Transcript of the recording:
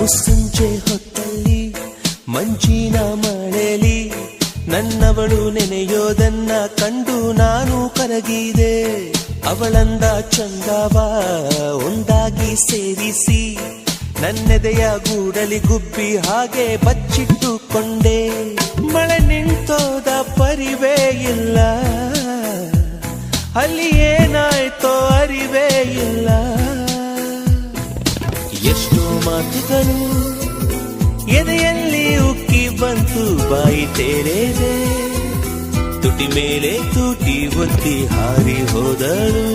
ಮುಸ್ಸಂಜೆ ಹೊತ್ತಲ್ಲಿ ಮಂಜಿನ ಮಳೆಲಿ ನನ್ನವಳು ನೆನೆಯೋದನ್ನ ಕಂಡು ನಾನು ಕರಗಿದೆ. ಅವಳಂದ ಚಂದವ ಒಂದಾಗಿ ಸೇರಿಸಿ ನನ್ನೆದೆಯ ಗೂಡಲಿ ಗುಬ್ಬಿ ಹಾಗೆ ಬಚ್ಚಿಟ್ಟುಕೊಂಡೆ. ಮಳೆ ನಿಂತೋದ ಪರಿವೇ ಇಲ್ಲ, ಅಲ್ಲಿ ಏನಾಯ್ತೋ ಅರಿವೇ ಇಲ್ಲ. ಎಷ್ಟೋ ಮಾತುಗಳು ಎದೆಯಲ್ಲಿ ಉಕ್ಕಿ ಬಂತು, ಬಾಯಿ ತೆರೆದೆ ತುಟಿ ಮೇಲೆ ತುಟಿ ಒತ್ತಿ ಹಾರಿ ಹೋದಳು.